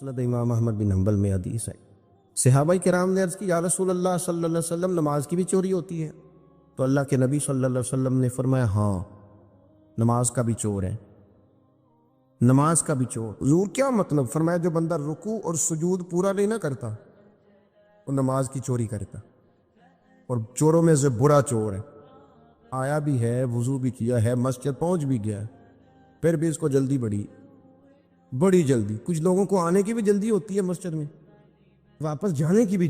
مسند امام احمد بن حنبل میں حدیث ہے، صحابہ کرام نے عرض کی یا رسول اللہ صلی اللہ علیہ وسلم نماز کی بھی چوری ہوتی ہے؟ تو اللہ کے نبی صلی اللہ علیہ وسلم نے فرمایا ہاں، نماز کا بھی چور ہے، نماز کا بھی چور۔ حضور کیا مطلب؟ فرمایا جو بندہ رکوع اور سجود پورا نہیں نہ کرتا وہ نماز کی چوری کرتا، اور چوروں میں سے برا چور ہے، آیا بھی ہے، وضو بھی کیا ہے، مسجد پہنچ بھی گیا ہے، پھر بھی اس کو جلدی بڑی جلدی۔ کچھ لوگوں کو آنے کی بھی جلدی ہوتی ہے مسجد میں، واپس جانے کی بھی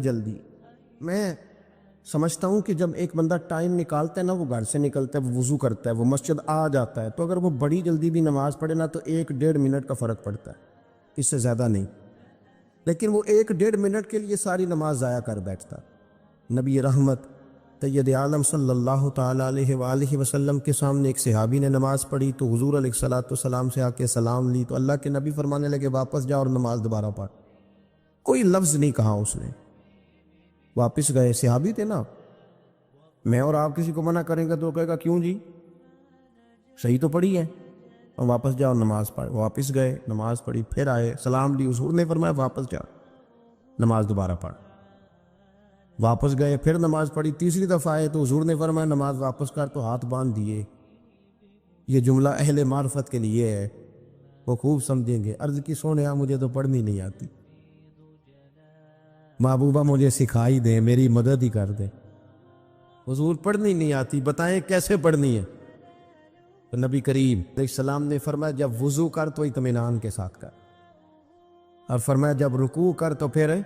جلدی۔ میں سمجھتا ہوں کہ جب ایک بندہ ٹائم نکالتا ہے نا، وہ گھر سے نکلتا ہے، وہ وضو کرتا ہے، وہ مسجد آ جاتا ہے، تو اگر وہ بڑی جلدی بھی نماز پڑھے نا تو 1-1.5 منٹ کا فرق پڑتا ہے، اس سے زیادہ نہیں۔ لیکن وہ 1-1.5 منٹ کے لیے ساری نماز ضائع کر بیٹھتا۔ نبی رحمت سید عالم صلی اللہ تعالیٰ علیہ وآلہ وسلم کے سامنے ایک صحابی نے نماز پڑھی تو حضور علیہ الصلاۃ سے آ کے سلام لی تو اللہ کے نبی فرمانے لگے واپس جا اور نماز دوبارہ پڑھ۔ کوئی لفظ نہیں کہا اس نے، واپس گئے۔ صحابی تھے نا، میں اور آپ کسی کو منع کریں گے تو کہے گا کیوں جی، صحیح تو پڑھی ہے، اور واپس جاؤ نماز پڑھ۔ واپس گئے، نماز پڑھی، پھر آئے، سلام لی، حضور نے فرمایا واپس جا، نماز دوبارہ پڑھ۔ واپس گئے، پھر نماز پڑھی، تیسری دفعہ آئے تو حضور نے فرمایا نماز واپس کر، تو ہاتھ باندھ دیے۔ یہ جملہ اہل معرفت کے لیے ہے، وہ خوب سمجھیں گے۔ عرض کی سونیا مجھے تو پڑھنی نہیں آتی، محبوبہ مجھے سکھائی دیں، میری مدد ہی کر دیں۔ حضور پڑھنی نہیں آتی، بتائیں کیسے پڑھنی ہے؟ تو نبی کریم علیہ السلام نے فرمایا جب وضو کر تو اطمینان کے ساتھ کر، اور فرمایا جب رکوع کر تو پھر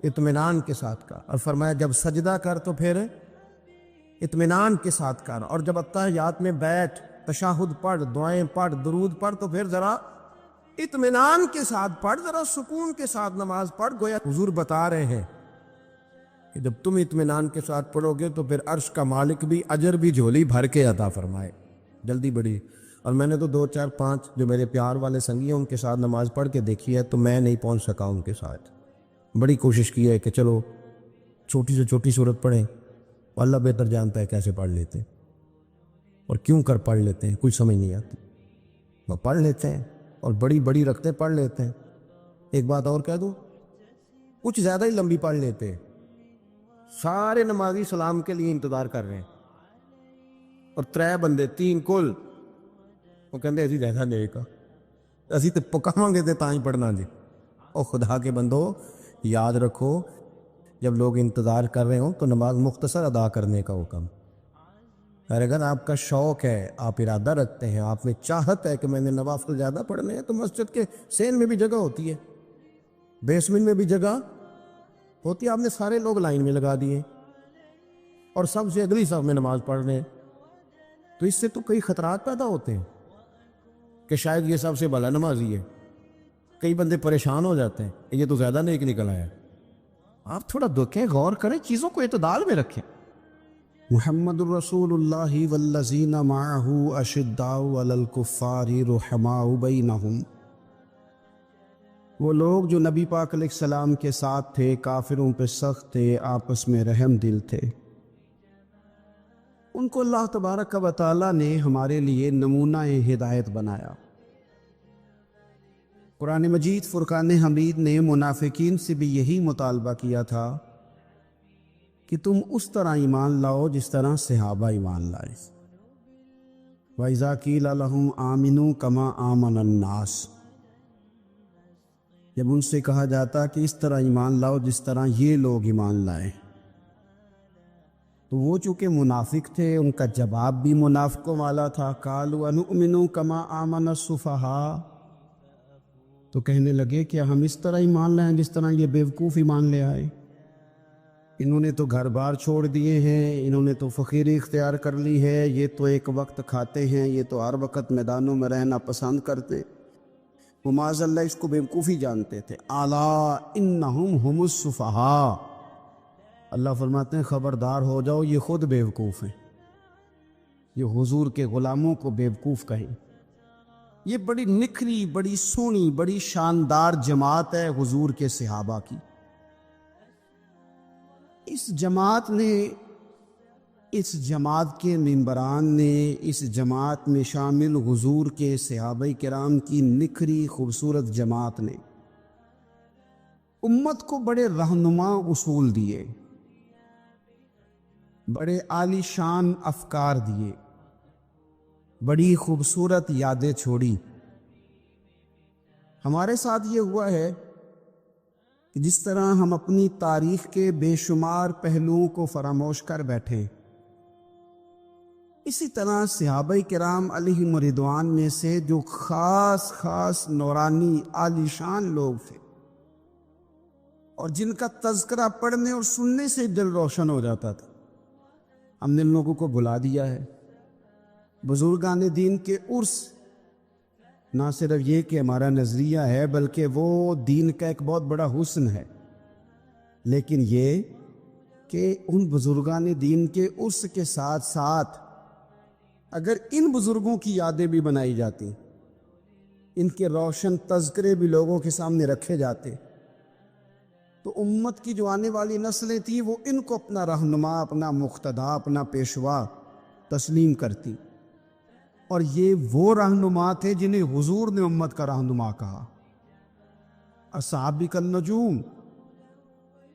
اطمینان کے ساتھ کر، اور فرمایا جب سجدہ کر تو پھر اطمینان کے ساتھ کر، اور جب اتحیات میں بیٹھ، تشہد پڑھ، دعائیں پڑھ، درود پڑھ تو پھر ذرا اطمینان کے ساتھ پڑھ، ذرا سکون کے ساتھ نماز پڑھ۔ گویا حضور بتا رہے ہیں کہ جب تم اطمینان کے ساتھ پڑھو گے تو پھر عرش کا مالک بھی اجر بھی جھولی بھر کے عطا فرمائے۔ جلدی بڑی۔ اور میں نے تو 2-4-5 جو میرے پیار والے سنگی ہیں ان کے ساتھ نماز پڑھ کے دیکھی ہے، تو میں نہیں پہنچ سکا ان کے ساتھ۔ بڑی کوشش کی ہے کہ چلو چھوٹی سے چھوٹی صورت پڑھیں، اللہ بہتر جانتا ہے کیسے پڑھ لیتے ہیں اور کیوں کر پڑھ لیتے ہیں، کچھ سمجھ نہیں آتی، وہ پڑھ لیتے ہیں اور بڑی بڑی رکھتے پڑھ لیتے ہیں۔ ایک بات اور کہہ دوں، کچھ زیادہ ہی لمبی پڑھ لیتے ہیں، سارے نمازی سلام کے لیے انتظار کر رہے ہیں، اور 3 بندے 3 کل وہ کہتے اسی زیادہ نہیں کا، اسی تو پکاواں گے تے تاں ہی پڑھنا جی۔ اور خدا کے بندو یاد رکھو، جب لوگ انتظار کر رہے ہوں تو نماز مختصر ادا کرنے کا حکم۔ اور اگر آپ کا شوق ہے، آپ ارادہ رکھتے ہیں، آپ میں چاہت ہے کہ میں نے نوافل زیادہ پڑھنے ہیں، تو مسجد کے سین میں بھی جگہ ہوتی ہے، بیسمنٹ میں بھی جگہ ہوتی ہے، آپ نے سارے لوگ لائن میں لگا دیے اور سب سے اگلی صف میں نماز پڑھ رہے ہیں، تو اس سے تو کئی خطرات پیدا ہوتے ہیں کہ شاید یہ سب سے بھلا نمازی ہے، کئی بندے پریشان ہو جاتے ہیں، یہ تو زیادہ نیک نکل آیا ہے۔ آپ تھوڑا دکھیں، غور کریں، چیزوں کو اعتدال میں رکھیں۔ محمد الرسول اللہ والذین معہ اشداء علی الکفار رحماء بینہم، وہ لوگ جو نبی پاک علیہ السلام کے ساتھ تھے، کافروں پہ سخت تھے، آپس میں رحم دل تھے۔ ان کو اللہ تبارک و تعالیٰ نے ہمارے لیے نمونہ ہدایت بنایا۔ قرآن مجید فرقان حمید نے منافقین سے بھی یہی مطالبہ کیا تھا کہ تم اس طرح ایمان لاؤ جس طرح صحابہ ایمان لائے۔ وَإِذَا قِيلَ لَهُمْ آمِنُوا كَمَا آمَنَ النَّاسُ، جب ان سے کہا جاتا کہ اس طرح ایمان لاؤ جس طرح یہ لوگ ایمان لائے، تو وہ چونکہ منافق تھے، ان کا جواب بھی منافقوں والا تھا۔ قَالُوا أَنُؤْمِنُ كَمَا آمَنَ السُّفَهَاءُ، تو کہنے لگے کہ ہم اس طرح ایمان لائیں جس طرح یہ بیوقوف ایمان لے آئے۔ انہوں نے تو گھر بار چھوڑ دیے ہیں، انہوں نے تو فقیری اختیار کر لی ہے، یہ تو ایک وقت کھاتے ہیں، یہ تو ہر وقت میدانوں میں رہنا پسند کرتے۔ وہ معاذ اللہ اس کو بیوقوفی جانتے تھے۔ الا انہم ہم السفہاء، اللہ فرماتے ہیں خبردار ہو جاؤ، یہ خود بیوقوف ہیں، یہ حضور کے غلاموں کو بیوقوف کہیں۔ یہ بڑی نکھری، بڑی سونی، بڑی شاندار جماعت ہے حضور کے صحابہ کی۔ اس جماعت نے اس جماعت کے ممبران نے، اس جماعت میں شامل حضور کے صحابہ کرام کی نکھری خوبصورت جماعت نے امت کو بڑے رہنما اصول دیے، بڑے عالی شان افکار دیے، بڑی خوبصورت یادیں چھوڑی۔ ہمارے ساتھ یہ ہوا ہے کہ جس طرح ہم اپنی تاریخ کے بے شمار پہلوؤں کو فراموش کر بیٹھے، اسی طرح صحابہ کرام علیہم رضوان میں سے جو خاص نورانی عالی شان لوگ تھے اور جن کا تذکرہ پڑھنے اور سننے سے دل روشن ہو جاتا تھا، ہم نے ان لوگوں کو بلا دیا ہے۔ بزرگان دین کے عرس نہ صرف یہ کہ ہمارا نظریہ ہے، بلکہ وہ دین کا ایک بہت بڑا حسن ہے، لیکن یہ کہ ان بزرگان دین کے عرس کے ساتھ ساتھ اگر ان بزرگوں کی یادیں بھی بنائی جاتی، ان کے روشن تذکرے بھی لوگوں کے سامنے رکھے جاتے، تو امت کی جو آنے والی نسلیں تھیں وہ ان کو اپنا رہنما، اپنا مقتدا، اپنا پیشوا تسلیم کرتی۔ اور یہ وہ رہنما تھے جنہیں حضور نے امت کا رہنما کہا۔ اصحابی کالنجوم،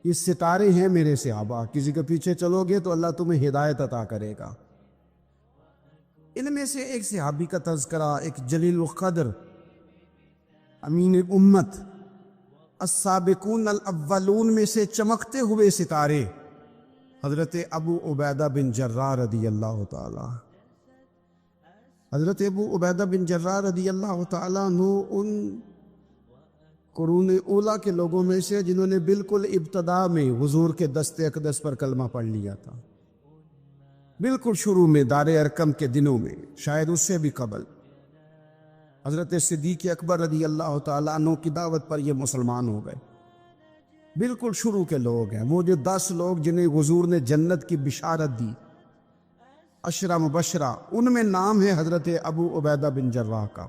یہ ستارے ہیں میرے صحابہ، کسی کے پیچھے چلو گے تو اللہ تمہیں ہدایت عطا کرے گا۔ ان میں سے ایک صحابی کا تذکرہ، ایک جلیل القدر امین امت، السابقون الاولون میں سے چمکتے ہوئے ستارے، حضرت ابو عبیدہ بن جراح رضی اللہ تعالی۔ حضرت ابو عبیدہ بن جراح رضی اللہ تعالیٰ عنہ ان قرون اولیٰ کے لوگوں میں سے جنہوں نے بالکل ابتدا میں حضور کے دست اقدس پر کلمہ پڑھ لیا تھا، بالکل شروع میں دار ارقم کے دنوں میں، شاید اس سے بھی قبل۔ حضرت صدیق اکبر رضی اللہ تعالیٰ عنہ کی دعوت پر یہ مسلمان ہو گئے، بالکل شروع کے لوگ ہیں، وہ جو 10 لوگ جنہیں حضور نے جنت کی بشارت دی، 10 مبشرہ، ان میں نام ہے حضرت ابو عبیدہ بن جراح کا۔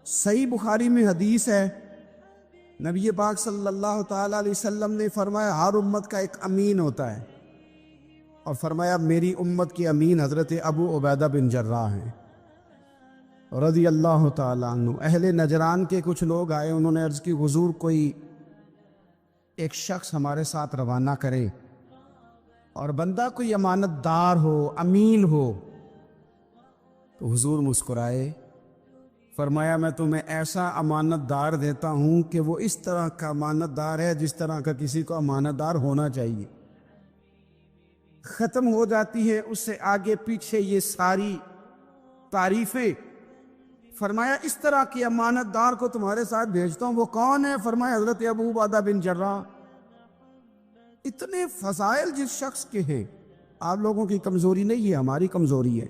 صحیح بخاری میں حدیث ہے، نبی پاک صلی اللہ تعالیٰ علیہ وسلم نے فرمایا ہر امت کا ایک امین ہوتا ہے، اور فرمایا میری امت کے امین حضرت ابو عبیدہ بن جراح ہیں رضی اللہ تعالیٰ عنہ۔ اہل نجران کے کچھ لوگ آئے، انہوں نے عرض کی حضور کوئی ایک شخص ہمارے ساتھ روانہ کرے، اور بندہ کوئی امانت دار ہو، امین ہو۔ تو حضور مسکرائے، فرمایا میں تمہیں ایسا امانت دار دیتا ہوں کہ وہ اس طرح کا امانت دار ہے جس طرح کا کسی کو امانت دار ہونا چاہیے۔ ختم ہو جاتی ہے اس سے آگے پیچھے یہ ساری تعریفیں۔ فرمایا اس طرح کی امانت دار کو تمہارے ساتھ بھیجتا ہوں، وہ کون ہے؟ فرمایا حضرت ابو عبیدہ بن جراح۔ اتنے فضائل جس شخص کے ہیں، آپ لوگوں کی کمزوری نہیں ہے، ہماری کمزوری ہے۔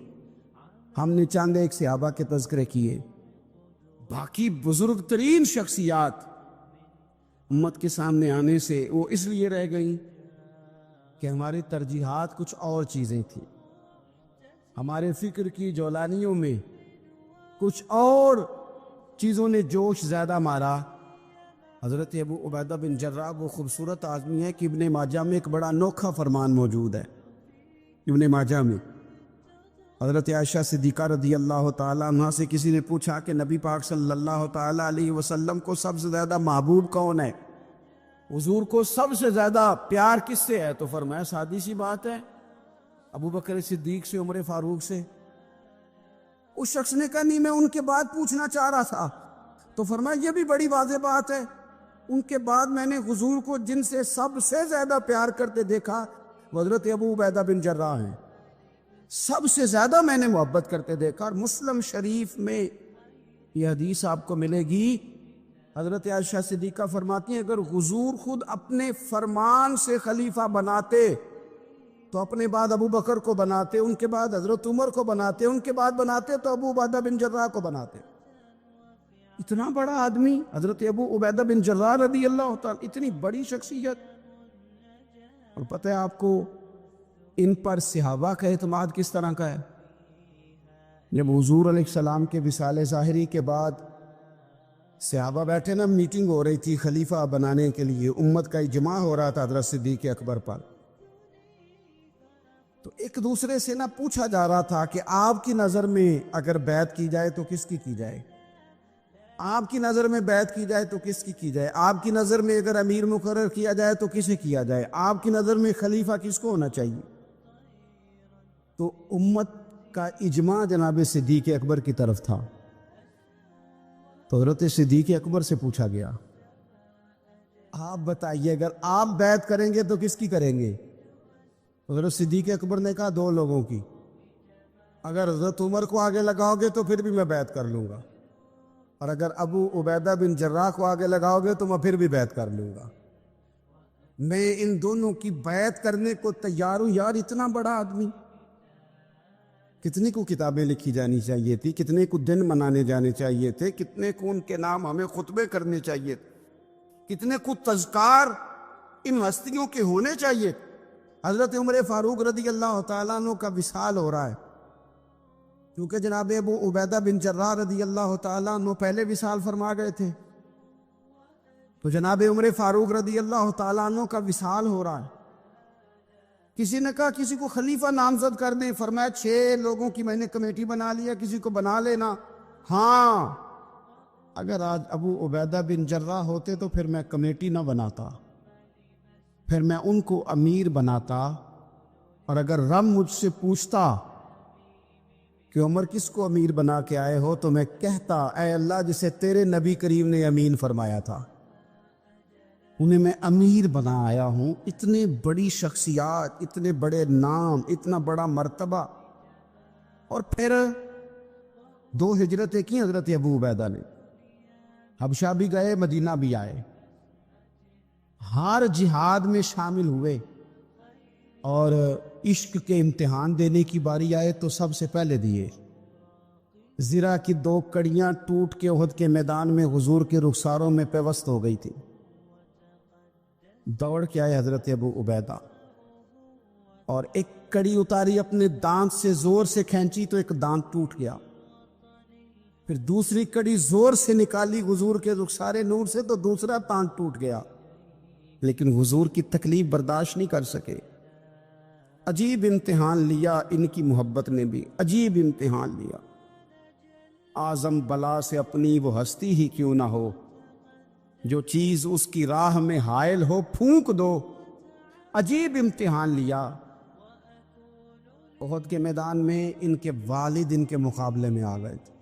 ہم نے چاند ایک صحابہ کے تذکرے کیے، باقی بزرگ ترین شخصیات امت کے سامنے آنے سے وہ اس لیے رہ گئیں کہ ہماری ترجیحات کچھ اور چیزیں تھیں، ہمارے فکر کی جولانیوں میں کچھ اور چیزوں نے جوش زیادہ مارا۔ حضرت ابو عبیدہ بن جراح وہ خوبصورت آدمی ہے کہ ابن ماجہ میں ایک بڑا انوکھا فرمان موجود ہے۔ ابن ماجہ میں حضرت عائشہ صدیقہ رضی اللہ تعالیٰ عنہ سے کسی نے پوچھا کہ نبی پاک صلی اللہ تعالیٰ علیہ وسلم کو سب سے زیادہ محبوب کون ہے؟ حضور کو سب سے زیادہ پیار کس سے ہے؟ تو فرمایا سادی سی بات ہے، ابو بکر صدیق سے، عمر فاروق سے۔ اس شخص نے کہا نہیں، میں ان کے بعد پوچھنا چاہ رہا تھا۔ تو فرمایا یہ بھی بڑی واضح بات ہے، ان کے بعد میں نے حضور کو جن سے سب سے زیادہ پیار کرتے دیکھا وہ حضرت ابو عبیدہ بن جراح ہیں، سب سے زیادہ میں نے محبت کرتے دیکھا۔ اور مسلم شریف میں یہ حدیث آپ کو ملے گی، حضرت عائشہ صدیقہ فرماتی ہیں اگر حضور خود اپنے فرمان سے خلیفہ بناتے تو اپنے بعد ابو بکر کو بناتے، ان کے بعد حضرت عمر کو بناتے، ان کے بعد بناتے تو ابو عبیدہ بن جراح کو بناتے۔ اتنا بڑا آدمی حضرت ابو عبیدہ بن جراح رضی اللہ تعالیٰ، اتنی بڑی شخصیت۔ اور پتہ ہے آپ کو ان پر صحابہ کا اعتماد کس طرح کا ہے؟ جب حضور علیہ السلام کے وصال ظاہری کے بعد صحابہ بیٹھے نا، میٹنگ ہو رہی تھی خلیفہ بنانے کے لیے، امت کا اجماع ہو رہا تھا حضرت صدیق اکبر پر، تو ایک دوسرے سے نہ پوچھا جا رہا تھا کہ آپ کی نظر میں اگر بیعت کی جائے تو کس کی جائے؟ آپ کی نظر میں بیعت کی جائے تو کس کی جائے؟ آپ کی نظر میں اگر امیر مقرر کیا جائے تو کسے کیا جائے؟ آپ کی نظر میں خلیفہ کس کو ہونا چاہیے؟ تو امت کا اجماع جناب صدیق اکبر کی طرف تھا. تو حضرت صدیق اکبر سے پوچھا گیا آپ بتائیے اگر آپ بیعت کریں گے تو کس کی کریں گے؟ حضرت صدیق اکبر نے کہا 2 لوگوں کی. اگر حضرت عمر کو آگے لگاؤ گے تو پھر بھی میں بیعت کر لوں گا، اور اگر ابو عبیدہ بن جراح کو آگے لگاؤ گے تو میں پھر بھی بیعت کر لوں گا. میں ان دونوں کی بیعت کرنے کو تیار ہوں. یار اتنا بڑا آدمی، کتنے کو کتابیں لکھی جانی چاہیے تھی، کتنے کو دن منانے جانے چاہیے تھے، کتنے کو ان کے نام ہمیں خطبے کرنے چاہیے تھے، کتنے کو تذکار ان ہستیوں کے ہونے چاہیے. حضرت عمر فاروق رضی اللہ تعالیٰ عنہ کا وصال ہو رہا ہے، کیونکہ جناب ابو عبیدہ بن جراح رضی اللہ تعالیٰ عنہ پہلے وصال فرما گئے تھے. تو جناب عمر فاروق رضی اللہ تعالیٰ عنہ کا وصال ہو رہا ہے. کسی نے کہا کسی کو خلیفہ نامزد کر دیں. فرمایا 6 لوگوں کی میں نے کمیٹی بنا لیا، کسی کو بنا لینا. ہاں اگر آج ابو عبیدہ بن جراح ہوتے تو پھر میں کمیٹی نہ بناتا، پھر میں ان کو امیر بناتا. اور اگر رب مجھ سے پوچھتا کہ عمر کس کو امیر بنا کے آئے ہو، تو میں کہتا اے اللہ جسے تیرے نبی کریم نے امین فرمایا تھا، انہیں میں امیر بنا آیا ہوں. اتنے بڑی شخصیات، اتنے بڑے نام، اتنا بڑا مرتبہ. اور پھر 2 ہجرتیں کی حضرت ابو عبیدہ نے، حبشہ بھی گئے، مدینہ بھی آئے، ہر جہاد میں شامل ہوئے. اور عشق کے امتحان دینے کی باری آئے تو سب سے پہلے دیے. زرہ کی 2 کڑیاں ٹوٹ کے احد کے میدان میں حضور کے رخساروں میں پیوست ہو گئی تھی. دوڑ کے آئے حضرت ابو عبیدہ اور ایک کڑی اتاری، اپنے دانت سے زور سے کھینچی تو ایک دانت ٹوٹ گیا. پھر دوسری کڑی زور سے نکالی حضور کے رخسارے نور سے تو دوسرا دانت ٹوٹ گیا. لیکن حضور کی تکلیف برداشت نہیں کر سکے. عجیب امتحان لیا ان کی محبت نے بھی، عجیب امتحان لیا. اعظم بلا سے اپنی وہ ہستی ہی کیوں نہ ہو، جو چیز اس کی راہ میں حائل ہو پھونک دو. عجیب امتحان لیا. احد کے میدان میں ان کے والد ان کے مقابلے میں آ گئے تھے.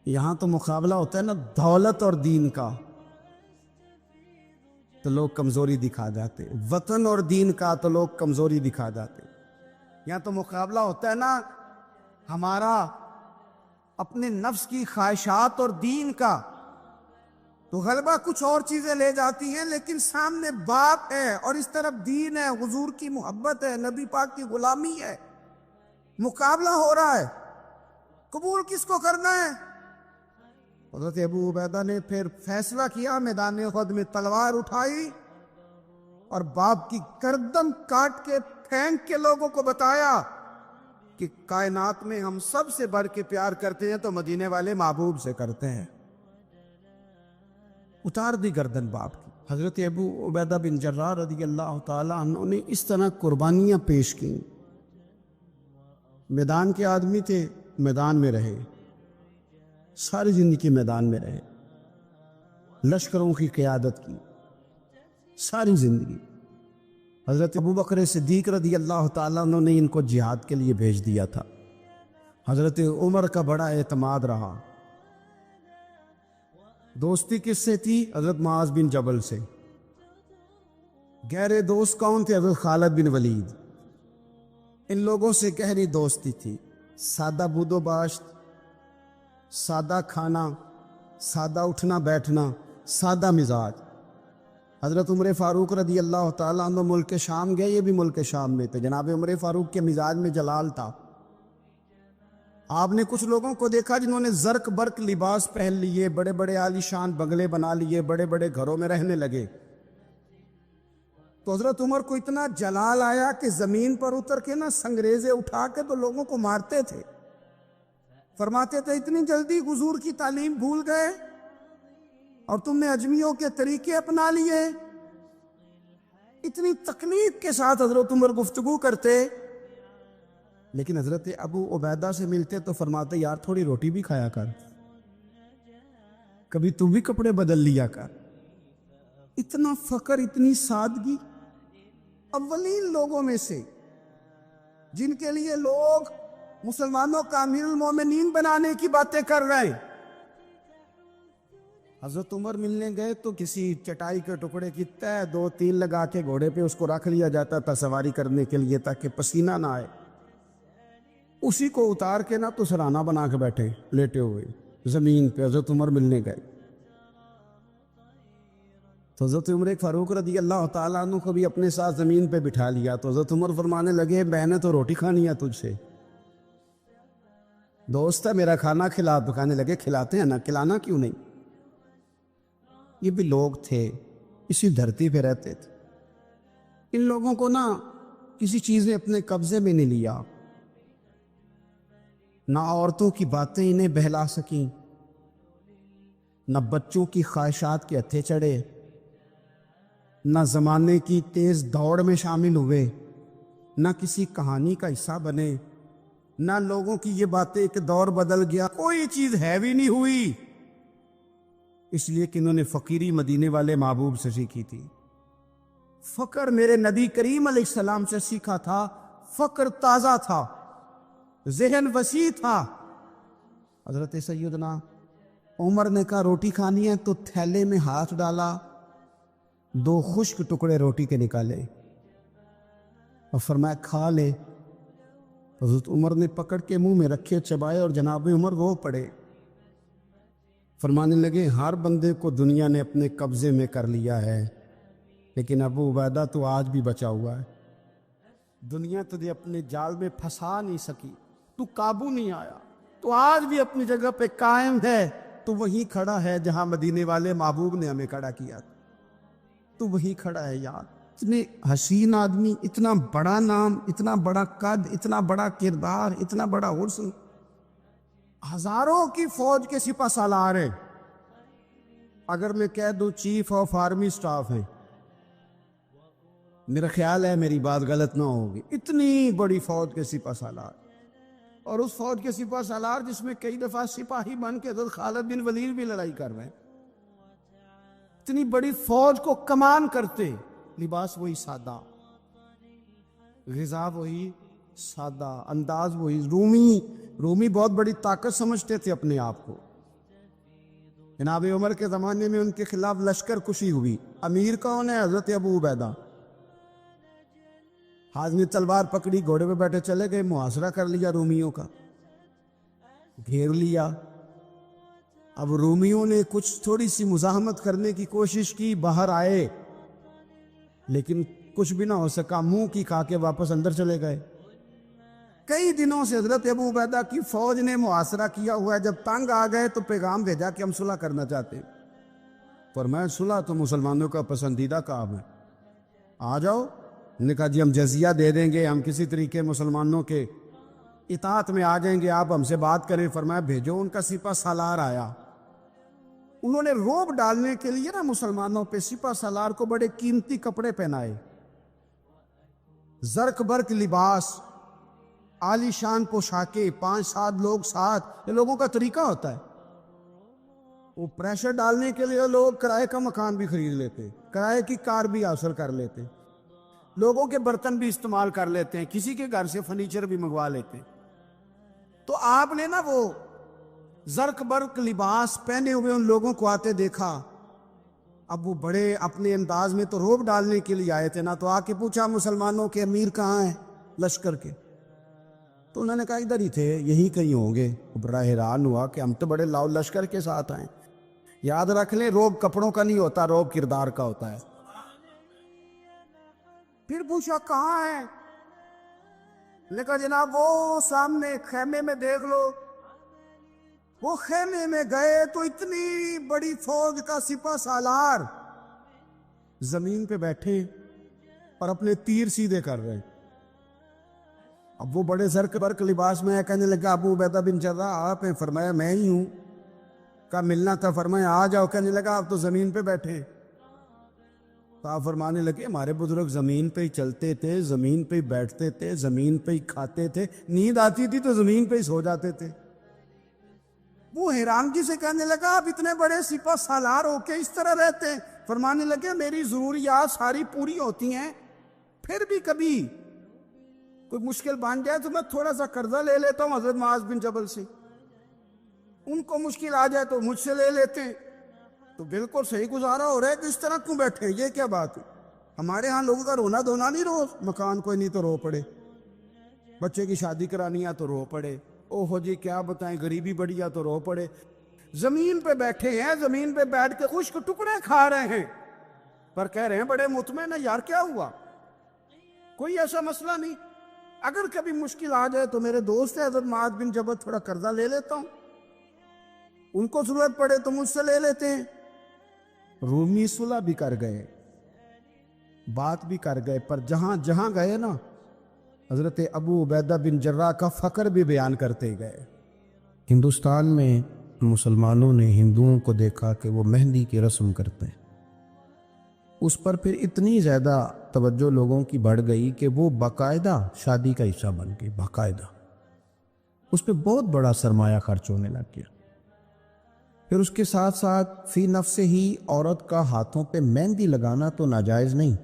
یہاں تو مقابلہ ہوتا ہے نا دولت اور دین کا، تو لوگ کمزوری دکھا جاتے. وطن اور دین کا تو لوگ کمزوری دکھا جاتے. یہاں تو مقابلہ ہوتا ہے نا ہمارا اپنے نفس کی خواہشات اور دین کا، تو غلبہ کچھ اور چیزیں لے جاتی ہیں، لیکن سامنے باپ ہے اور اس طرف دین ہے، حضور کی محبت ہے، نبی پاک کی غلامی ہے. مقابلہ ہو رہا ہے، قبول کس کو کرنا ہے؟ حضرت ابو عبیدہ نے پھر فیصلہ کیا، میدان احد میں تلوار اٹھائی اور باپ کی گردن کاٹ کے پھینک کے لوگوں کو بتایا کہ کائنات میں ہم سب سے بڑھ کے پیار کرتے ہیں تو مدینے والے محبوب سے کرتے ہیں. اتار دی گردن باپ کی. حضرت ابو عبیدہ بن جراح رضی اللہ تعالیٰ عنہ نے اس طرح قربانیاں پیش کی. میدان کے آدمی تھے، میدان میں رہے، ساری زندگی میدان میں رہے، لشکروں کی قیادت کی ساری زندگی. حضرت ابو بکر صدیق رضی اللہ تعالیٰ عنہ نے ان کو جہاد کے لیے بھیج دیا تھا. حضرت عمر کا بڑا اعتماد رہا. دوستی کس سے تھی؟ حضرت معاذ بن جبل سے. گہرے دوست کون تھے؟ حضرت خالد بن ولید. ان لوگوں سے گہری دوستی تھی. سادہ بود و باشت، سادہ کھانا، سادہ اٹھنا بیٹھنا، سادہ مزاج. حضرت عمر فاروق رضی اللہ تعالیٰ عنہ ملک شام گئے، یہ بھی ملک شام میں تھے. جناب عمر فاروق کے مزاج میں جلال تھا. آپ نے کچھ لوگوں کو دیکھا جنہوں نے زرق برق لباس پہن لیے، بڑے بڑے عالی شان بنگلے بنا لیے، بڑے بڑے گھروں میں رہنے لگے. تو حضرت عمر کو اتنا جلال آیا کہ زمین پر اتر کے نا سنگریزے اٹھا کے تو لوگوں کو مارتے تھے. فرماتے تھے اتنی جلدی حضور کی تعلیم بھول گئے اور تم نے اجمیوں کے طریقے اپنا لیے. اتنی تکلیف کے ساتھ حضرت عمر گفتگو کرتے، لیکن حضرت ابو عبیدہ سے ملتے تو فرماتے یار تھوڑی روٹی بھی کھایا کر، کبھی تو بھی کپڑے بدل لیا کر۔ اتنا فقر، اتنی سادگی، اولین لوگوں میں سے جن کے لیے لوگ مسلمانوں کا امیر المومنین بنانے کی باتیں کر رہے ہیں۔ حضرت عمر ملنے گئے تو کسی چٹائی کے ٹکڑے کی تہ 2-3 لگا کے گھوڑے پہ اس کو رکھ لیا جاتا تھا سواری کرنے کے لیے تاکہ پسینہ نہ آئے، اسی کو اتار کے نہ تو سرانہ بنا کے بیٹھے لیٹے ہوئے زمین پہ۔ حضرت عمر ملنے گئے تو حضرت عمر فاروق رضی اللہ تعالیٰ عنہ کو بھی اپنے ساتھ زمین پہ بٹھا لیا، تو حضرت عمر فرمانے لگے میں نے تو روٹی کھانی ہے تجھ سے، دوست ہے میرا، کھانا کھلا۔ تو کہنے لگے کھلاتے ہیں نا، کھلانا کیوں نہیں؟ یہ بھی لوگ تھے، اسی دھرتی پہ رہتے تھے، ان لوگوں کو نا کسی چیز نے اپنے قبضے میں نہیں لیا، نہ عورتوں کی باتیں انہیں بہلا سکیں، نہ بچوں کی خواہشات کے ہتھے چڑھے، نہ زمانے کی تیز دوڑ میں شامل ہوئے، نہ کسی کہانی کا حصہ بنے، نہ لوگوں کی یہ باتیں کہ دور بدل گیا، کوئی چیز ہیوی نہیں ہوئی، اس لیے کہ انہوں نے فقیری مدینے والے محبوب سے سیکھی تھی۔ فقر میرے نبی کریم علیہ السلام سے سیکھا تھا، فقر تازہ تھا، ذہن وسیع تھا۔ حضرت سیدنا عمر نے کہا روٹی کھانی ہے تو تھیلے میں ہاتھ ڈالا، 2 خشک ٹکڑے روٹی کے نکالے اور فرمایا کھا لے۔ حضرت عمر نے پکڑ کے منہ میں رکھے، چبائے اور جناب عمر رو پڑے، فرمانے لگے ہر بندے کو دنیا نے اپنے قبضے میں کر لیا ہے، لیکن ابو عبیدہ تو آج بھی بچا ہوا ہے، دنیا تجھے اپنے جال میں پھنسا نہیں سکی، تو قابو نہیں آیا، تو آج بھی اپنی جگہ پہ قائم ہے، تو وہیں کھڑا ہے جہاں مدینے والے محبوب نے ہمیں کھڑا کیا تھا، تو وہیں کھڑا ہے یار۔ اتنے حسین آدمی، اتنا بڑا نام، اتنا بڑا قد، اتنا بڑا کردار، اتنا بڑا حسن، ہزاروں کی فوج کے سپہ سالار ہیں، اگر میں کہہ دوں چیف آف آرمی سٹاف ہیں، میرا خیال ہے میری بات غلط نہ ہوگی، اتنی بڑی فوج کے سپہ سالار، اور اس فوج کے سپہ سالار جس میں کئی دفعہ سپاہی بن کے حضرت خالد بن ولید بھی لڑائی کر رہے ہیں، اتنی بڑی فوج کو کمان کرتے، لباس وہی سادہ، غذا وہی سادہ، انداز وہی۔ رومی بہت بڑی طاقت سمجھتے تھے اپنے آپ کو۔ جناب عمر کے زمانے میں ان کے خلاف لشکر کشی ہوئی، امیر کون ہے؟ حضرت ابو عبیدہ۔ ہاتھ میں تلوار پکڑی، گھوڑے پہ بیٹھے چلے گئے، محاصرہ کر لیا رومیوں کا، گھیر لیا۔ اب رومیوں نے کچھ تھوڑی سی مزاحمت کرنے کی کوشش کی، باہر آئے، لیکن کچھ بھی نہ ہو سکا، منہ کی کھا کے واپس اندر چلے گئے۔ کئی دنوں سے حضرت ابو عبیدہ کی فوج نے محاصرہ کیا ہوا ہے، جب تنگ آ گئے تو پیغام بھیجا کہ ہم صلح کرنا چاہتے ہیں۔ فرمایا صلح تو مسلمانوں کا پسندیدہ کام ہے، آ جاؤ۔ نے کہا جی ہم جزیہ دے دیں گے، ہم کسی طریقے مسلمانوں کے اطاعت میں آ جائیں گے، آپ ہم سے بات کریں۔ فرمایا بھیجو۔ ان کا سپہ سالار آیا، انہوں نے روب ڈالنے کے لیے نا مسلمانوں پہ سپہ سالار کو بڑے قیمتی کپڑے پہنائے، زرق برق لباس، عالی شان پوشاکیں، 5-7 لوگ ساتھ، یہ لوگوں کا طریقہ ہوتا ہے۔ وہ پریشر ڈالنے کے لیے لوگ کرائے کا مکان بھی خرید لیتے، کرائے کی کار بھی حاصل کر لیتے، لوگوں کے برتن بھی استعمال کر لیتے ہیں، کسی کے گھر سے فرنیچر بھی منگوا لیتے ہیں۔ تو آپ نے نا وہ زرق برق لباس پہنے ہوئے ان لوگوں کو آتے دیکھا۔ اب وہ بڑے اپنے انداز میں تو روب ڈالنے کے لیے آئے تھے نا، تو آ کے پوچھا مسلمانوں کے امیر کہاں ہیں لشکر کے؟ تو انہوں نے کہا ادھر ہی تھے، یہی کہیں ہوں گے۔ بڑا حیران ہوا کہ ہم تو بڑے لاؤ لشکر کے ساتھ آئے۔ یاد رکھ لیں روب کپڑوں کا نہیں ہوتا، روب کردار کا ہوتا ہے۔ پھر پوچھا کہاں ہے؟ نے کہا جناب وہ سامنے خیمے میں دیکھ لو۔ وہ خیمے میں گئے تو اتنی بڑی فوج کا سپہ سالار زمین پہ بیٹھے اور اپنے تیر سیدھے کر رہے ہیں۔ اب وہ بڑے زرق برق لباس میں ہے، کہنے لگا ابو عبیدہ بن جراح آپ ہیں؟ فرمایا میں ہی ہوں۔ کہا ملنا تھا؟ فرمایا آ جاؤ۔ کہنے لگا آپ تو زمین پہ بیٹھے۔ تو آپ فرمانے لگے ہمارے بزرگ زمین پہ ہی چلتے تھے، زمین پہ ہی بیٹھتے تھے، زمین پہ ہی کھاتے تھے، نیند آتی تھی تو زمین پہ ہی سو جاتے تھے۔ وہ حیرانگی سے کہنے لگا آپ اتنے بڑے سپہ سالار ہو کے اس طرح رہتے ہیں؟ فرمانے لگے میری ضروریات ساری پوری ہوتی ہیں، پھر بھی کبھی کوئی مشکل بن جائے تو میں تھوڑا سا قرضہ لے لیتا ہوں حضرت معاذ بن جبل سے، ان کو مشکل آ جائے تو مجھ سے لے لیتے ہیں۔ تو بالکل صحیح گزارا ہو رہا ہے کہ اس طرح کیوں بیٹھے، یہ کیا بات ہے؟ ہمارے ہاں لوگوں کا رونا دھونا نہیں، روز مکان کوئی نہیں تو رو پڑے، بچے کی شادی کرانی ہے تو رو پڑے، او ہو جی کیا بتائیں غریبی بڑی ہے تو رو پڑے۔ زمین پہ بیٹھے ہیں، زمین پہ بیٹھ کے خشک ٹکڑے کھا رہے ہیں، پر کہہ رہے ہیں بڑے مطمئن ہیں یار کیا ہوا، کوئی ایسا مسئلہ نہیں، اگر کبھی مشکل آ جائے تو میرے دوست ہے حضرت معاذ بن جبل، تھوڑا قرضہ لے لیتا ہوں، ان کو ضرورت پڑے تو مجھ سے لے لیتے ہیں۔ رومی صلح بھی کر گئے، بات بھی کر گئے، پر جہاں جہاں گئے نا حضرت ابو عبیدہ بن جراح کا فقر بھی بیان کرتے گئے۔ ہندوستان میں مسلمانوں نے ہندوؤں کو دیکھا کہ وہ مہندی کی رسم کرتے ہیں، اس پر پھر اتنی زیادہ توجہ لوگوں کی بڑھ گئی کہ وہ باقاعدہ شادی کا حصہ بن گئی، باقاعدہ اس پہ بہت بڑا سرمایہ خرچ ہونے لگ گیا۔ پھر اس کے ساتھ ساتھ فی نفس ہی عورت کا ہاتھوں پہ مہندی لگانا تو ناجائز نہیں،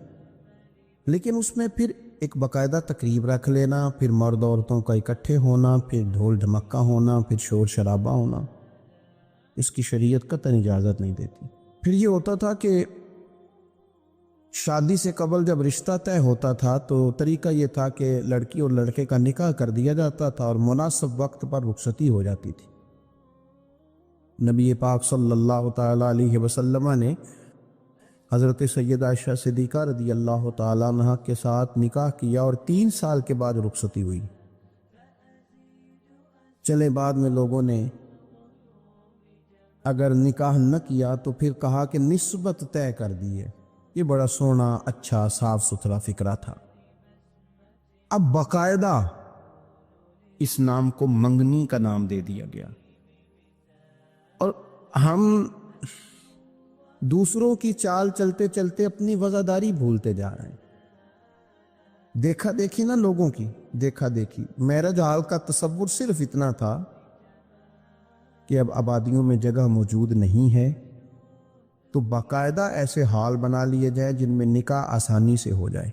لیکن اس میں پھر ایک باقاعدہ تقریب رکھ لینا، پھر مرد عورتوں کا اکٹھے ہونا، پھر ڈھول دھمکا ہونا، پھر شور شرابہ ہونا، اس کی شریعت قطعاً اجازت نہیں دیتی۔ پھر یہ ہوتا تھا کہ شادی سے قبل جب رشتہ طے ہوتا تھا تو طریقہ یہ تھا کہ لڑکی اور لڑکے کا نکاح کر دیا جاتا تھا اور مناسب وقت پر رخصتی ہو جاتی تھی۔ نبی پاک صلی اللہ تعالیٰ علیہ وسلم نے حضرت سیدہ عائشہ صدیقہ رضی اللہ تعالیٰ عنہ کے ساتھ نکاح کیا اور 3 سال کے بعد رخصتی ہوئی۔ چلے بعد میں لوگوں نے اگر نکاح نہ کیا تو پھر کہا کہ نسبت طے کر دی ہے، یہ بڑا سونا اچھا صاف ستھرا فکرہ تھا۔ اب باقاعدہ اس نام کو منگنی کا نام دے دیا گیا، اور ہم دوسروں کی چال چلتے چلتے اپنی وزاداری بھولتے جا رہے ہیں۔ دیکھا دیکھی نا لوگوں کی، دیکھا دیکھی۔ میرج ہال کا تصور صرف اتنا تھا کہ اب آبادیوں میں جگہ موجود نہیں ہے تو باقاعدہ ایسے ہال بنا لیے جائیں جن میں نکاح آسانی سے ہو جائے،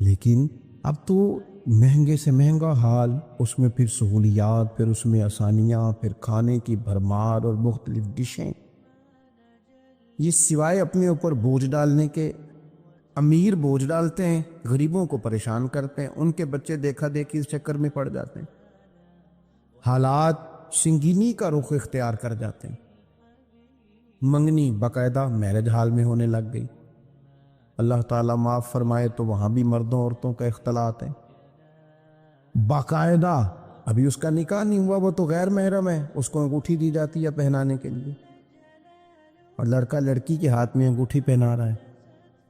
لیکن اب تو مہنگے سے مہنگا حال، اس میں پھر سہولیات، پھر اس میں آسانیاں، پھر کھانے کی بھرمار اور مختلف ڈشیں، یہ سوائے اپنے اوپر بوجھ ڈالنے کے، امیر بوجھ ڈالتے ہیں، غریبوں کو پریشان کرتے ہیں، ان کے بچے دیکھا دیکھی اس چکر میں پڑ جاتے ہیں، حالات سنگینی کا رخ اختیار کر جاتے ہیں۔ منگنی باقاعدہ میرج ہال میں ہونے لگ گئی۔ اللہ تعالیٰ معاف فرمائے تو وہاں بھی مردوں عورتوں کا اختلاط ہے باقاعدہ۔ ابھی اس کا نکاح نہیں ہوا، وہ تو غیر محرم ہے، اس کو انگوٹھی دی جاتی ہے پہنانے کے لیے، اور لڑکا لڑکی کے ہاتھ میں انگوٹھی پہنا رہا ہے۔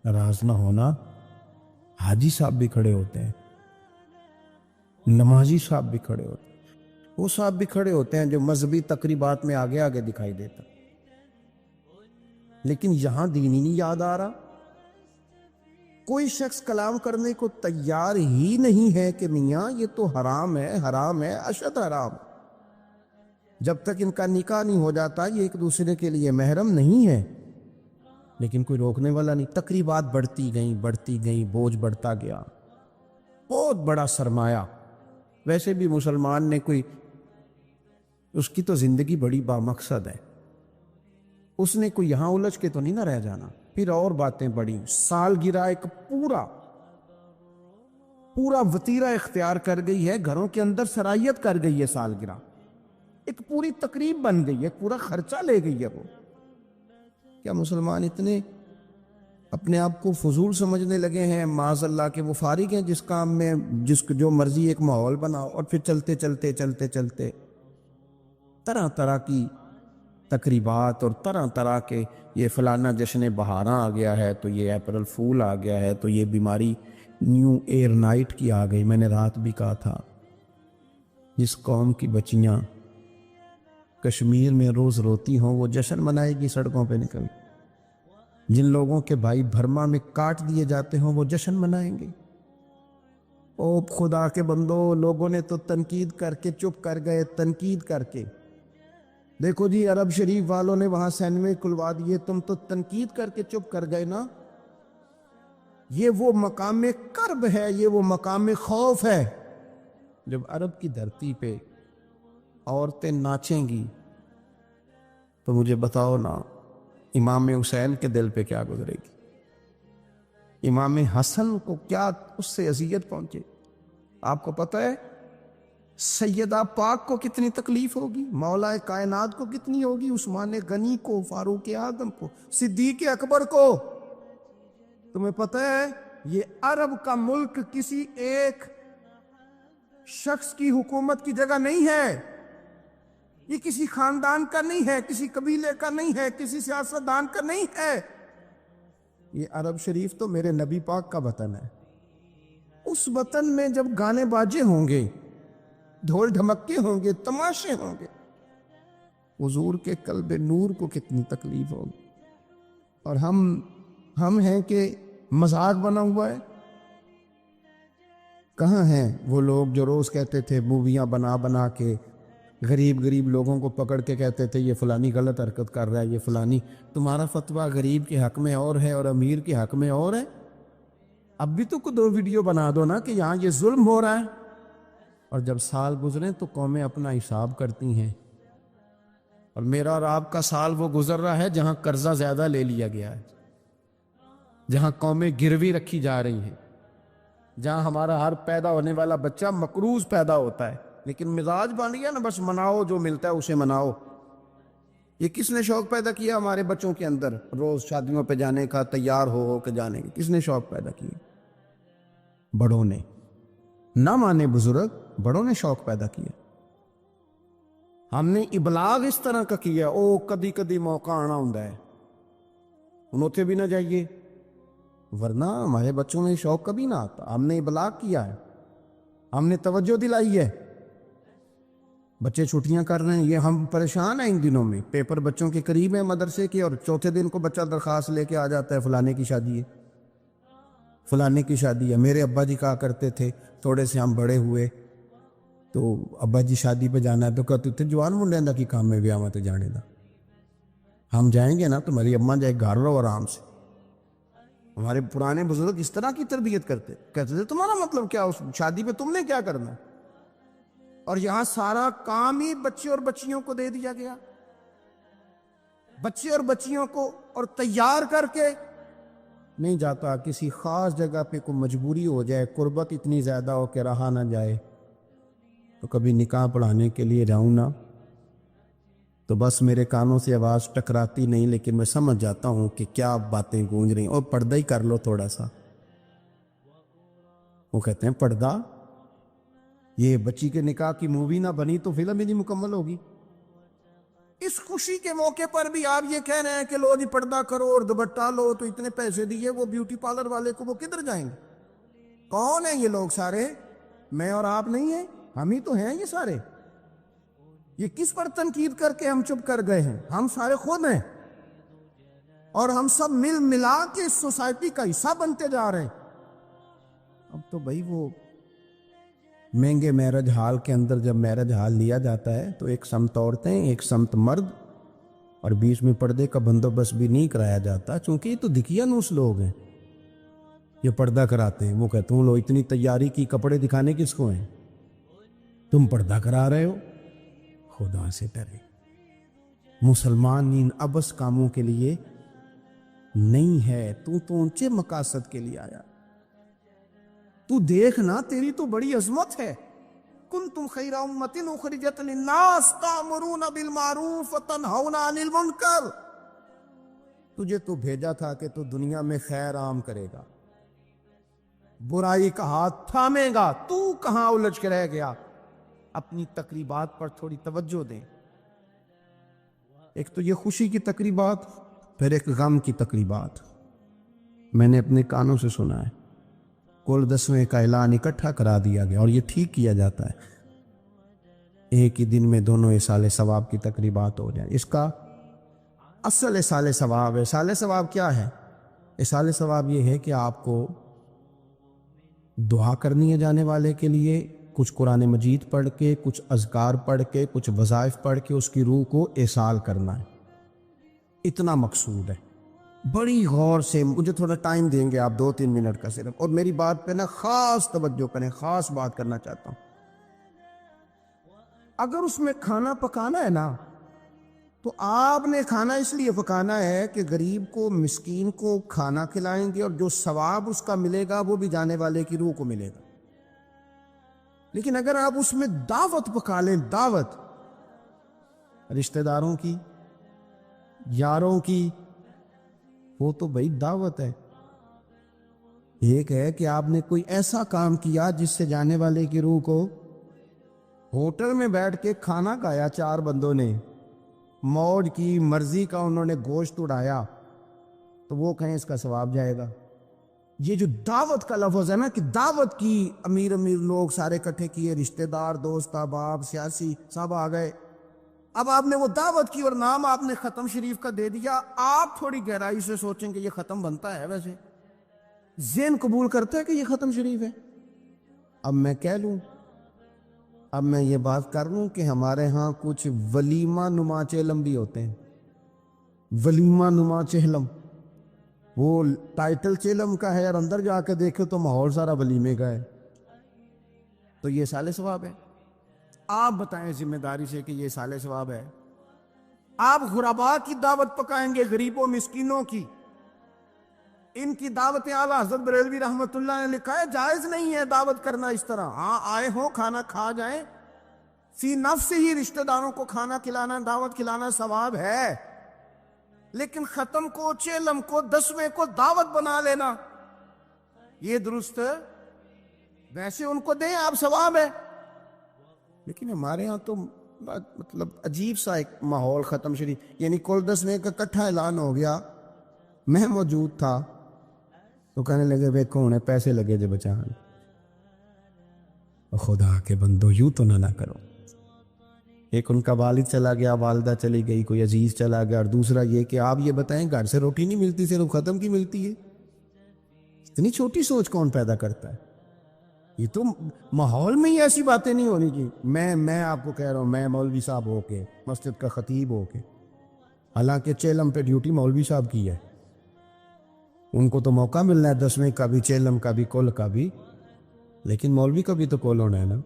ناراض نہ ہونا، حاجی صاحب بھی کھڑے ہوتے ہیں، نمازی صاحب بھی کھڑے ہوتے ہیں، وہ صاحب بھی کھڑے ہوتے ہیں جو مذہبی تقریبات میں آگے آگے دکھائی دیتا، لیکن یہاں دین ہی نہیں یاد آ رہا۔ کوئی شخص کلام کرنے کو تیار ہی نہیں ہے کہ میاں یہ تو حرام ہے، حرام ہے، اشد حرام۔ جب تک ان کا نکاح نہیں ہو جاتا یہ ایک دوسرے کے لیے محرم نہیں ہے، لیکن کوئی روکنے والا نہیں۔ تقریبات بڑھتی گئیں، بوجھ بڑھتا گیا، بہت بڑا سرمایہ۔ ویسے بھی مسلمان نے کوئی، اس کی تو زندگی بڑی بامقصد ہے، اس نے کوئی یہاں الجھ کے تو نہیں نہ رہ جانا۔ پھر اور باتیں بڑی، سالگرہ ایک پورا وتیرہ اختیار کر گئی ہے، گھروں کے اندر سرائیت کر گئی ہے سالگرہ، ایک پوری تقریب بن گئی ہے، پورا خرچہ لے گئی ہے وہ۔ کیا مسلمان اتنے اپنے آپ کو فضول سمجھنے لگے ہیں معاذ اللہ کہ وہ فارغ ہیں جس کام میں جو مرضی ایک ماحول بناؤ، اور پھر چلتے طرح طرح کی تقریبات اور طرح طرح کے، یہ فلانا جشن بہاراں آ گیا ہے تو یہ اپریل فول آ گیا ہے تو یہ بیماری نیو ایئر نائٹ کی آ گئی۔ میں نے رات بھی کہا تھا، جس قوم کی بچیاں کشمیر میں روز روتی ہوں وہ جشن منائے گی سڑکوں پہ نکل، جن لوگوں کے بھائی برما میں کاٹ دیے جاتے ہوں وہ جشن منائیں گے۔ او خدا کے بندو، لوگوں نے تو تنقید کر کے چپ کر گئے، تنقید کر کے۔ دیکھو جی، عرب شریف والوں نے وہاں سینمے کھلوا دیے، تم تو تنقید کر کے چپ کر گئے نا۔ یہ وہ مقام کرب ہے، یہ وہ مقام خوف ہے۔ جب عرب کی دھرتی پہ عورتیں ناچیں گی تو مجھے بتاؤ نا، امام حسین کے دل پہ کیا گزرے گی؟ امام حسن کو کیا اس سے اذیت پہنچے؟ آپ کو پتہ ہے سیدہ پاک کو کتنی تکلیف ہوگی، مولا کائنات کو کتنی ہوگی، عثمان غنی کو، فاروق اعظم کو، صدیق اکبر کو۔ تمہیں پتہ ہے یہ عرب کا ملک کسی ایک شخص کی حکومت کی جگہ نہیں ہے، یہ کسی خاندان کا نہیں ہے، کسی قبیلے کا نہیں ہے، کسی سیاستدان کا نہیں ہے۔ یہ عرب شریف تو میرے نبی پاک کا وطن ہے۔ اس وطن میں جب گانے باجے ہوں گے، ڈھول ڈھمکے ہوں گے، تماشے ہوں گے، حضور کے قلب نور کو کتنی تکلیف ہوگی۔ اور ہم ہیں کہ مذاق بنا ہوا ہے۔ کہاں ہیں وہ لوگ جو روز کہتے تھے موویاں بنا بنا کے غریب لوگوں کو پکڑ کے کہتے تھے یہ فلانی غلط حرکت کر رہا ہے، یہ فلانی۔ تمہارا فتویٰ غریب کے حق میں اور ہے اور امیر کے حق میں اور ہے۔ اب بھی تو کوئی 2 ویڈیو بنا دو نا کہ یہاں یہ ظلم ہو رہا ہے۔ اور جب سال گزریں تو قومیں اپنا حساب کرتی ہیں، اور میرا اور آپ کا سال وہ گزر رہا ہے جہاں قرضہ زیادہ لے لیا گیا ہے، جہاں قومیں گروی رکھی جا رہی ہیں، جہاں ہمارا ہر پیدا ہونے والا بچہ مقروض پیدا ہوتا ہے، لیکن مزاج بن گیا نا بس مناؤ، جو ملتا ہے اسے مناؤ۔ یہ کس نے شوق پیدا کیا ہمارے بچوں کے اندر روز شادیوں پہ جانے کا، تیار ہو کے جانے کا؟ کس نے شوق پیدا کیا؟ بڑوں نے۔ نہ مانے بزرگ، بڑوں نے شوق پیدا کیا۔ ہم نے ابلاغ اس طرح کا کیا، او کدی کدی موقع آنا ہوں ہے، انہوں بھی نہ جائیے، ورنہ ہمارے بچوں میں شوق کبھی نہ آتا۔ ہم نے ابلاغ کیا ہے، ہم نے توجہ دلائی ہے۔ بچے چھٹیاں کر رہے ہیں، یہ ہم پریشان ہیں ان دنوں میں، پیپر بچوں کے قریب ہیں مدرسے کے، اور چوتھے دن کو بچہ درخواست لے کے آ جاتا ہے فلانے کی شادی ہے، فلانے کی شادی ہے۔ میرے ابا جی کہا کرتے تھے، تھوڑے سے ہم بڑے ہوئے تو ابا جی شادی پہ جانا ہے تو کہتے تھے جوان منڈے دا کی کام میں بیاہ میں تے جانے دا، ہم جائیں گے نا تو میری اماں جائے گھر رہو آرام سے۔ ہمارے پرانے بزرگ اس طرح کی تربیت کرتے، کہتے تھے تمہارا مطلب کیا، اس شادی پہ تم نے کیا کرنا ہے؟ اور یہاں سارا کام ہی بچے اور بچیوں کو دے دیا گیا، بچے اور بچیوں کو، اور تیار کر کے نہیں جاتا۔ کسی خاص جگہ پہ کوئی مجبوری ہو جائے، قربت اتنی زیادہ ہو کہ رہا نہ جائے، تو کبھی نکاح پڑھانے کے لیے جاؤں نا تو بس میرے کانوں سے آواز ٹکراتی نہیں، لیکن میں سمجھ جاتا ہوں کہ کیا باتیں گونج رہی ہیں۔ اور پردہ ہی کر لو تھوڑا سا، وہ کہتے ہیں پردہ، یہ بچی کے نکاح کی مووی نہ بنی تو فلم ہی نہیں مکمل ہوگی۔ اس خوشی کے موقع پر بھی آپ یہ کہہ رہے ہیں کہ لو جی پردہ کرو اور دوپٹہ لو، تو اتنے پیسے دیے وہ بیوٹی پارلر والے کو، وہ کدھر جائیں گے؟ کون ہیں یہ لوگ سارے؟ میں اور آپ نہیں ہیں، ہم ہی تو ہیں یہ سارے۔ یہ کس پر تنقید کر کے ہم چپ کر گئے ہیں؟ ہم سارے خود ہیں، اور ہم سب مل ملا کے اس سوسائٹی کا حصہ بنتے جا رہے ہیں۔ اب تو بھائی وہ مہنگے میرج ہال کے اندر جب میرج ہال لیا جاتا ہے تو ایک سمت عورتیں، ایک سمت مرد، اور بیچ میں پردے کا بندوبست بھی نہیں کرایا جاتا، چونکہ یہ تو دکھیا نوس لوگ ہیں، یہ پردہ کراتے ہیں۔ وہ کہتے ہیں لو اتنی تیاری کی، کپڑے دکھانے کس کو ہیں؟ تم پردہ کرا رہے ہو۔ خدا سے ڈرے، مسلمان ان ابس کاموں کے لیے نہیں ہے، تو اونچے مقاصد کے لیے آیا۔ تو دیکھنا، تیری تو بڑی عظمت ہے۔ کنتم خیر امۃ اخرجت للناس تأمرون بالمعروف وتنہون عن المنکر۔ تجھے تو بھیجا تھا کہ تو دنیا میں خیر عام کرے گا، برائی کا ہاتھ تھامے گا۔ تو کہاں الجھ کے رہ گیا؟ اپنی تقریبات پر تھوڑی توجہ دیں۔ ایک تو یہ خوشی کی تقریبات، پھر ایک غم کی تقریبات۔ میں نے اپنے کانوں سے سنا ہے، کل 10ویں کا اعلان اکٹھا کرا دیا گیا، اور یہ ٹھیک کیا جاتا ہے، ایک ہی دن میں دونوں ایصال ثواب کی تقریبات ہو جائیں۔ اس کا اصل اصال ثواب ہے. اصال ثواب کیا ہے؟ اصال ثواب یہ ہے کہ آپ کو دعا کرنی ہے جانے والے کے لیے، کچھ قرآن مجید پڑھ کے، کچھ اذکار پڑھ کے، کچھ وظائف پڑھ کے اس کی روح کو ایصال کرنا ہے. اتنا مقصود ہے. بڑی غور سے، مجھے تھوڑا ٹائم دیں گے آپ 2-3 منٹ کا صرف، اور میری بات پہ نا خاص توجہ کریں، خاص بات کرنا چاہتا ہوں. اگر اس میں کھانا پکانا ہے نا، تو آپ نے کھانا اس لیے پکانا ہے کہ غریب کو، مسکین کو کھانا کھلائیں گے، اور جو ثواب اس کا ملے گا وہ بھی جانے والے کی روح کو ملے گا. لیکن اگر آپ اس میں دعوت پکا لیں، دعوت رشتہ داروں کی، یاروں کی، وہ تو بھائی دعوت ہے. ایک ہے کہ آپ نے کوئی ایسا کام کیا جس سے جانے والے کی روح کو، ہوٹل میں بیٹھ کے کھانا کھایا 4 بندوں نے، موج کی، مرضی کا انہوں نے گوشت اڑایا، تو وہ کہیں اس کا ثواب جائے گا. یہ جو دعوت کا لفظ ہے نا، کہ دعوت کی، امیر لوگ سارے اکٹھے کیے، رشتہ دار، دوست احباب، سیاسی سب آ گئے. اب آپ نے وہ دعوت کی اور نام آپ نے ختم شریف کا دے دیا. آپ تھوڑی گہرائی سے سوچیں کہ یہ ختم بنتا ہے؟ ویسے ذہن قبول کرتا ہے کہ یہ ختم شریف ہے؟ اب میں کہہ لوں، اب میں یہ بات کر لوں کہ ہمارے ہاں کچھ ولیمہ نما چہلم بھی ہوتے ہیں. ولیمہ نما چہلم، وہ ٹائٹل چہلم کا ہے اور اندر جا کے دیکھو تو ماحول سارا ولیمے کا ہے. تو یہ سال ثواب ہے؟ آپ بتائیں ذمہ داری سے کہ یہ سال ثواب ہے؟ آپ غرباء کی دعوت پکائیں گے، غریبوں مسکینوں کی. ان کی دعوتیں اعلیٰ حضرت بریلوی رحمۃ اللہ نے لکھا ہے جائز نہیں ہے دعوت کرنا اس طرح. ہاں آئے ہوں کھانا کھا جائیں، فی نفس ہی رشتہ داروں کو کھانا کھلانا، دعوت کھلانا ثواب ہے. لیکن ختم کو، چیلم کو، 10ویں کو دعوت بنا لینا، یہ درست ہے؟ ویسے ان کو دیں آپ، ثواب ہے. لیکن ہمارے ہاں تو مطلب عجیب سا ایک ماحول ختم شریف، یعنی کل 10ویں کا کٹھا اعلان ہو گیا، میں موجود تھا، تو کہنے لگے بے کون ہے، پیسے لگے جو بچان. خدا کے بندو یوں تو نہ کرو. ایک ان کا والد چلا گیا، والدہ چلی گئی، کوئی عزیز چلا گیا، اور دوسرا یہ کہ آپ یہ بتائیں گھر سے روٹی نہیں ملتی، صرف ختم کی ملتی ہے. اتنی چھوٹی سوچ کون پیدا کرتا ہے؟ یہ تو ماحول میں ہی ایسی باتیں نہیں ہونی چاہیے. میں آپ کو کہہ رہا ہوں، میں مولوی صاحب ہو کے، مسجد کا خطیب ہو کے، حالانکہ چیلم پہ ڈیوٹی مولوی صاحب کی ہے، ان کو تو موقع ملنا ہے 10ویں کا بھی، چیلم کا بھی، کل کا بھی. لیکن مولوی کا بھی تو کول ہونا ہے نا،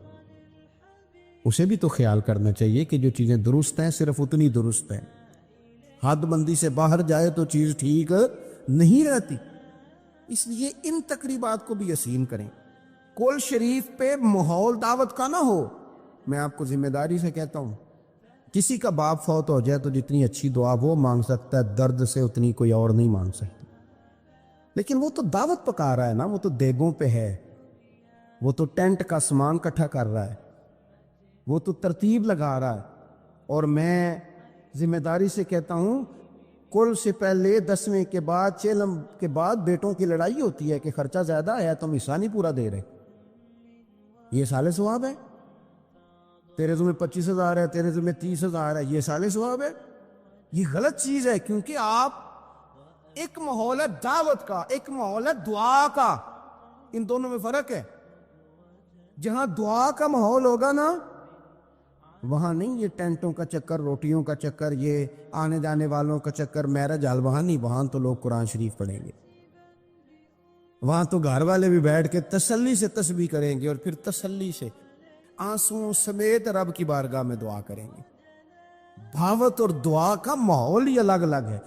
اسے بھی تو خیال کرنا چاہیے کہ جو چیزیں درست ہیں صرف اتنی درست ہیں. حد بندی سے باہر جائے تو چیز ٹھیک نہیں رہتی. اس لیے ان تقریبات کو بھی یقین کریں. کل شریف پہ ماحول دعوت کا نہ ہو. میں آپ کو ذمہ داری سے کہتا ہوں، کسی کا باپ فوت ہو جائے تو جتنی اچھی دعا وہ مانگ سکتا ہے، درد سے اتنی کوئی اور نہیں مانگ سکتا. لیکن وہ تو دعوت پکا رہا ہے نا، وہ تو دیگوں پہ ہے، وہ تو ٹینٹ کا سامان کٹھا کر رہا ہے، وہ تو ترتیب لگا رہا ہے. اور میں ذمہ داری سے کہتا ہوں، کل سے پہلے 10ویں کے بعد، چیلم کے بعد بیٹوں کی لڑائی ہوتی ہے کہ خرچہ زیادہ ہے، تم حصہ نہیں پورا دے رہے. یہ سال ثواب ہے؟ تیرے ذمہ 25,000 ہے، تیرے ذمہ 30,000 ہے، یہ سال ثواب ہے؟ یہ غلط چیز ہے. کیونکہ آپ، ایک ماحول ہے دعوت کا، ایک ماحول ہے دعا کا، ان دونوں میں فرق ہے. جہاں دعا کا ماحول ہوگا نا، وہاں نہیں یہ ٹینٹوں کا چکر، روٹیوں کا چکر، یہ آنے جانے والوں کا چکر، میرج حال، وہاں نہیں. وہاں تو لوگ قرآن شریف پڑھیں گے، وہاں تو گھر والے بھی بیٹھ کے تسلی سے تسبیح کریں گے، اور پھر تسلی سے آنسوں سمیت رب کی بارگاہ میں دعا کریں گے. دعوت اور دعا کا ماحول ہی الگ الگ ہے.